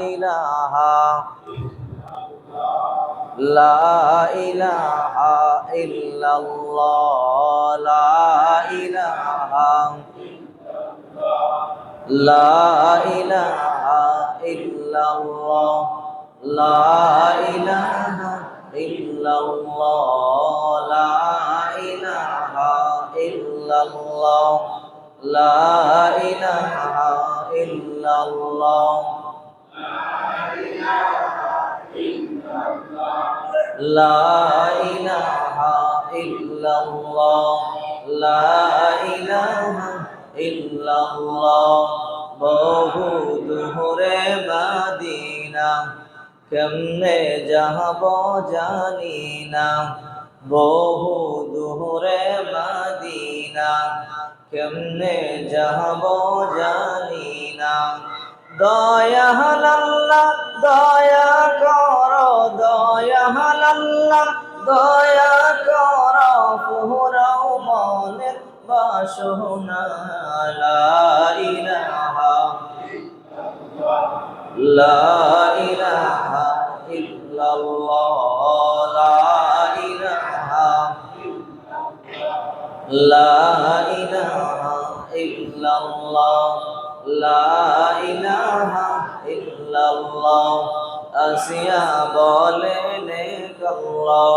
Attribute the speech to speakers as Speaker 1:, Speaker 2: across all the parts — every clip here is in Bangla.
Speaker 1: ইলাহা লা ইলাহা ইল্লাল্লাহ লা ইলাহা লা ইলাহা ইল্লাল্লাহ লা ইলাহা ইল্লাল্লাহ লা ইলাহা ইল্লাল্লাহ লা ইলাহা ইল্লাল্লাহ লা ইলাহা ইল্লাল্লাহ লা ইলাহা ইল্লাল্লাহ বহু দূরে মদিনা কেমনে যাব জানি না বহু দূরে মদিনা কেমনে যাব জানি না দয়াল আল্লাহ দয়া করো দয়াল আল্লাহ দয়া করো ফুরাও মনের বাসনা লা ইলাহা লা ইলাহা ইল্লাল্লাহ লা ইলাহা লা ইলাহা ইল্লাল্লাহ লা ইলাহা ইল্লাল্লাহ আসিয়া বলেন আল্লাহ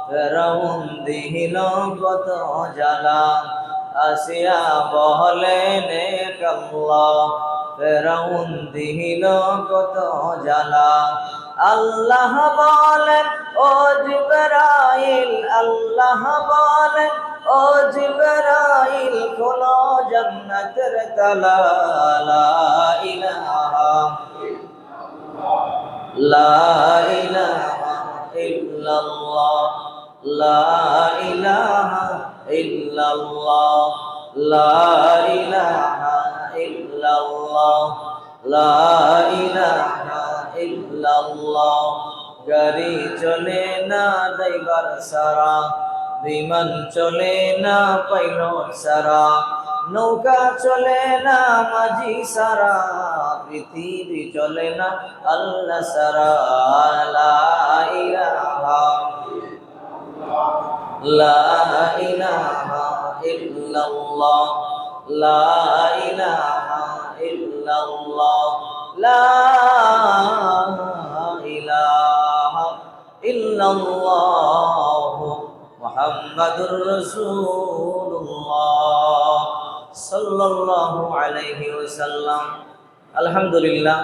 Speaker 1: ফেরাউন দিল কত জ্বালা আসিয়া বলেন আল্লাহ ফেরাউন দিল কত জ্বালা আল্লাহ বলেন ও জিবরাইল আল্লাহ বলেন ও জিবরাইল খোলো জান্নাতের তালা লা ইলাহা লা ইলাহা ইল্লাল্লাহ লা ইলাহা ইল্লাল্লাহ লা ইলাহা ইল্লাল্লাহ লা ইলাহা ইল্লাল্লাহ গাড়ি চলে না ড্রাইভার সারা বিমান চলে না পাইলট সারা নৌকা চলে না মাঝি সারা পৃথিবী চলে না আল্লাহ সারা লা ইলাহা লা ইলাহা ইল্লাল্লাহ লা ইলাহা ইল্লাল্লাহ লা ইলাহা ইল্লাল্লাহ মুহাম্মাদুর রাসূলুল্লাহ সাল্লাল্লাহু আলাইহি ওয়াসাল্লাম। আলহামদুলিল্লাহ।